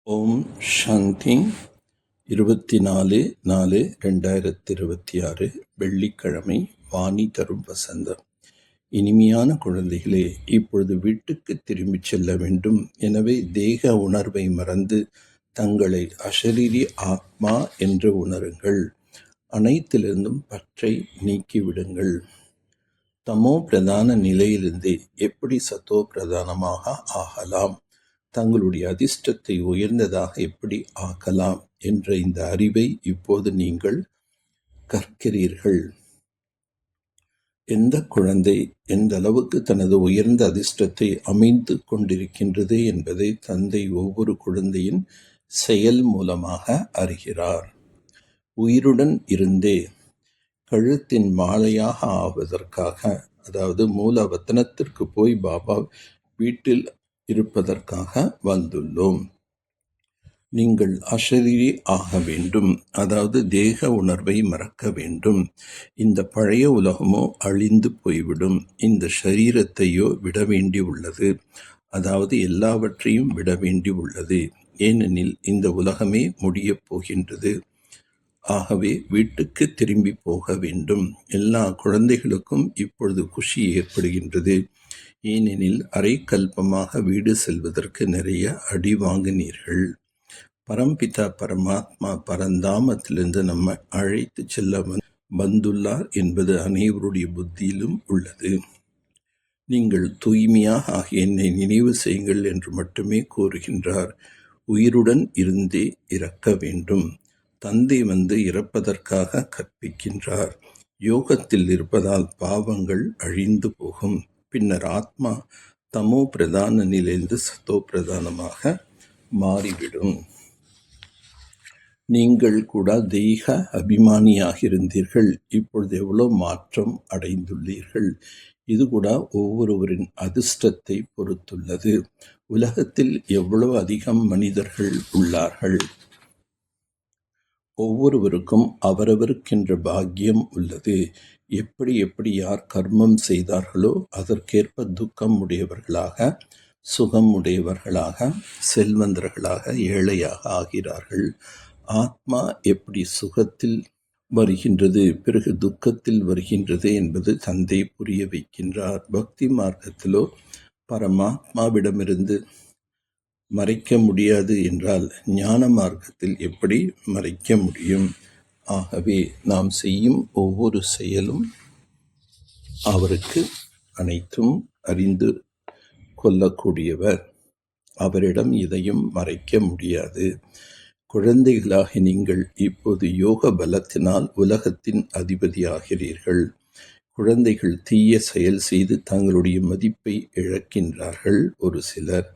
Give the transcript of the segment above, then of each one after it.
ஓம் சாந்தி. 24/4/2026 வெள்ளிக்கிழமை. வாணி தரும் வசந்தம். இனிமையான குழந்தைகளே, இப்பொழுது வீட்டுக்கு திரும்பிச் செல்ல வேண்டும். எனவே தேக உணர்வை மறந்து தங்களை அஷரீரி ஆத்மா என்று உணருங்கள். அனைத்திலிருந்தும் பற்றை நீக்கிவிடுங்கள். தமோ பிரதான நிலையிலிருந்து எப்படி சத்தோ பிரதானமாக ஆகலாம், தங்களுடைய அதிர்ஷ்டத்தை உயர்ந்ததாக எப்படி ஆக்கலாம் என்ற இந்த அறிவை இப்போது நீங்கள் கற்கிறீர்கள். எந்த குழந்தை எந்த அளவுக்கு தனது உயர்ந்த அதிர்ஷ்டத்தை அமைந்து கொண்டிருக்கின்றது என்பதை தந்தை ஒவ்வொரு குழந்தையின் செயல் மூலமாக அறிகிறார். உயிருடன் இருந்தே கழுத்தின் மாலையாக ஆவதற்காக, அதாவது மூல வத்தனத்திற்கு போய் பாபா வீட்டில் இருப்பதற்காக வந்துள்ளோம். நீங்கள் அஷரீரி ஆக வேண்டும், அதாவது தேக உணர்வை மறக்க வேண்டும். இந்த பழைய உலகமோ அழிந்து போய்விடும். இந்த ஷரீரத்தையோ விட வேண்டி உள்ளது, அதாவது எல்லாவற்றையும் விட வேண்டி உள்ளது. ஏனெனில் இந்த உலகமே முடியப் போகின்றது. ஆகவே வீட்டுக்கு திரும்பி போக வேண்டும். எல்லா குழந்தைகளுக்கும் இப்பொழுது குஷி ஏற்படுகின்றது. ஏனெனில் அரைக்கல்பமாக வீடு செல்வதற்கு நிறைய அடி வாங்கினீர்கள். பரம்பிதா பரமாத்மா பரந்தாமத்திலிருந்து நம்மை அழைத்து செல்ல வந்துள்ளார் என்பது அனைவருடைய புத்தியிலும் உள்ளது. நீங்கள் தூய்மையாக ஆகிய என்னை நினைவு செய்யுங்கள் என்று மட்டுமே கூறுகின்றார். உயிருடன் இருந்தே இறக்க வேண்டும். தந்தை வந்து இறப்பதற்காக கற்பிக்கின்றார். யோகத்தில் இருப்பதால் பாவங்கள் அழிந்து போகும். பின்னர் ஆத்மா தமோ பிரதான நிலையிலிருந்து சத்தோ பிரதானமாக மாறிவிடும். நீங்கள் கூட தெய்வ அபிமானியாக இருந்தீர்கள். இப்பொழுது எவ்வளோ மாற்றம் அடைந்துள்ளீர்கள். இது கூட ஒவ்வொருவரின் அதிர்ஷ்டத்தை பொறுத்துள்ளது. உலகத்தில் எவ்வளவு அதிகம் மனிதர்கள் உள்ளார்கள். ஒவ்வொருவருக்கும் அவரவருக்கென்ற பாக்கியம் உள்ளது. எப்படி எப்படி யார் கர்மம் செய்தார்களோ அதற்கேற்ப துக்கம் உடையவர்களாக, சுகம் உடையவர்களாக, செல்வந்தர்களாக, ஏழையாக ஆகிறார்கள். ஆத்மா எப்படி சுகத்தில் வருகின்றது, பிறகு துக்கத்தில் வருகின்றது என்பது தந்தை புரிய வைக்கின்றார். பக்தி மார்க்கத்திலோ பரமாத்மாவிடமிருந்து மறைக்க முடியாது என்றால் ஞான மார்க்கத்தில் எப்படி மறைக்க முடியும்? ஆகவே நாம் செய்யும் ஒவ்வொரு செயலும் அவருக்கு அனைத்தும் அறிந்து கொள்ளக்கூடியவர். அவரிடம் இதையும் மறைக்க முடியாது. குழந்தைகளாக நீங்கள் இப்போது யோக பலத்தினால் உலகத்தின் அதிபதியாகிறீர்கள். குழந்தைகள் தீய செயல் செய்து தங்களுடைய மதிப்பை இழக்கின்றார்கள் ஒரு சிலர்.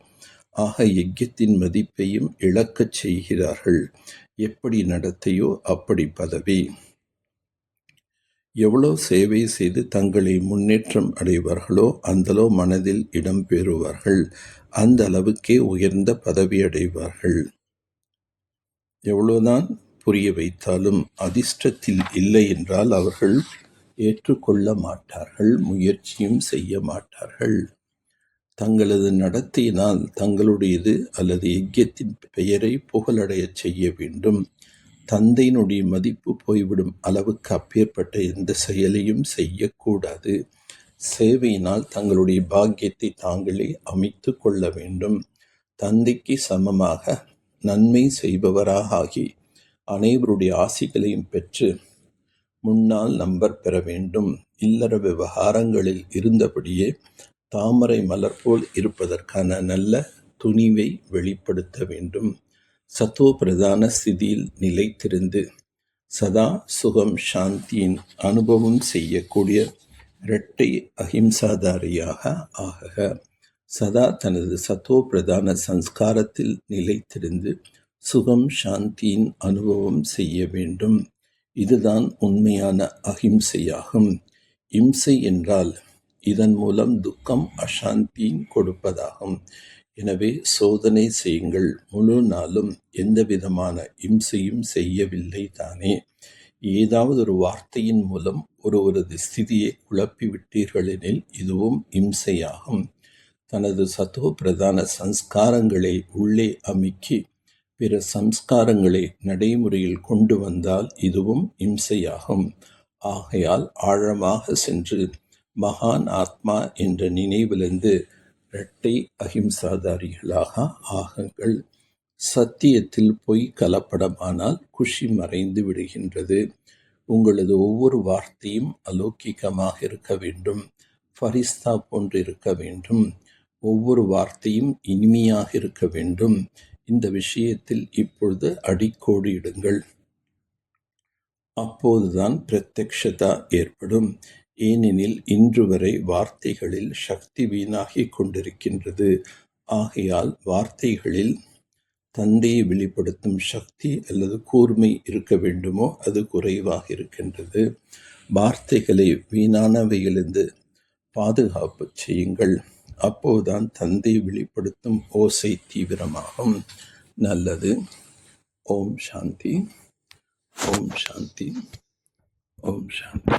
ஆக யஜ்யத்தின் மதிப்பையும் இழக்கச் செய்கிறார்கள். எப்படி நடத்தையோ அப்படி பதவி. எவ்வளோ சேவை செய்து தங்களை முன்னேற்றம் அடைவார்களோ அந்தளோ மனதில் இடம் பெறுவார்கள். அந்த அளவுக்கே உயர்ந்த பதவி அடைவார்கள். எவ்வளோதான் புரிய வைத்தாலும் அதிர்ஷ்டத்தில் இல்லை என்றால் அவர்கள் ஏற்றுக்கொள்ள மாட்டார்கள், முயற்சியும் செய்ய மாட்டார்கள். தங்களது நடத்தையினால் தங்களுடையது அல்லது யஜ்யத்தின் பெயரை புகழடையச் செய்ய வேண்டும். தந்தையினுடைய மதிப்பு போய்விடும் அளவுக்கு அப்பேற்பட்ட எந்த செயலையும் செய்யக்கூடாது. சேவையினால் தங்களுடைய பாக்கியத்தை தாங்களே அமைத்து கொள்ள வேண்டும். தந்தைக்கு சமமாக நன்மை செய்பவராக ஆகி அனைவருடைய ஆசிகளையும் பெற்று முன்னால் நம்பர் பெற வேண்டும். இல்லற விவகாரங்களில் இருந்தபடியே தாமரை மலர் போல் இருப்பதற்கான நல்ல துணிவை வெளிப்படுத்த வேண்டும். சத்தோ பிரதான ஸ்திதியில் நிலைத்திருந்து சதா சுகம் சாந்தியின் அனுபவம் செய்யக்கூடிய இரட்டை அஹிம்சாதாரியாக ஆக. சதா தனது சத்தோ பிரதான சம்ஸ்காரத்தில் நிலைத்திருந்து சுகம் சாந்தியின் அனுபவம் செய்ய வேண்டும். இதுதான் உண்மையான அஹிம்சையாகும். இம்சை என்றால் இதன் மூலம் துக்கம் அசாந்தியின் கொடுப்பதாகும். எனவே சோதனை செய்யுங்கள். முழு நாளும் எந்த விதமான இம்சையும் செய்யவில்லை தானே. ஏதாவது ஒரு வார்த்தையின் மூலம் ஒருவரது ஸ்திதியை குழப்பிவிட்டீர்கள் எனில் இதுவும் இம்சையாகும். தனது சத்தோ பிரதான சம்ஸ்காரங்களை உள்ளே அமுக்கி பிற சம்ஸ்காரங்களை நடைமுறையில் கொண்டு வந்தால் இதுவும் இம்சையாகும். ஆகையால் ஆழமாக சென்று மகான் ஆத்மா என்ற நினைவிலிருந்து இரட்டை அகிம்சாதாரிகளாக ஆகுங்கள். சத்தியத்தில் பொய் கலப்படமானால் குஷி மறைந்து விடுகின்றது. உங்களது ஒவ்வொரு வார்த்தையும் அலௌகிகமாக இருக்க வேண்டும், ஃபரிஸ்தா போன்று இருக்க வேண்டும். ஒவ்வொரு வார்த்தையும் இனிமையாக இருக்க வேண்டும். இந்த விஷயத்தில் இப்பொழுது அடிக்கோடு இடுங்கள். அப்போதுதான் பிரத்யக்ஷதா ஏற்படும். ஏனெனில் இன்று வரை வார்த்தைகளில் சக்தி வீணாகிக் கொண்டிருக்கின்றது. ஆகையால் வார்த்தைகளில் தந்தையை வெளிப்படுத்தும் சக்தி அல்லது கூர்மை இருக்க வேண்டுமோ அது குறைவாக இருக்கின்றது. வார்த்தைகளை வீணானவையிலிருந்து பாதுகாப்பு செய்யுங்கள். அப்போதுதான் தந்தை வெளிப்படுத்தும் ஓசை தீவிரமாகும். நல்லது. ஓம் சாந்தி. ஓம் சாந்தி. ஓம் சாந்தி.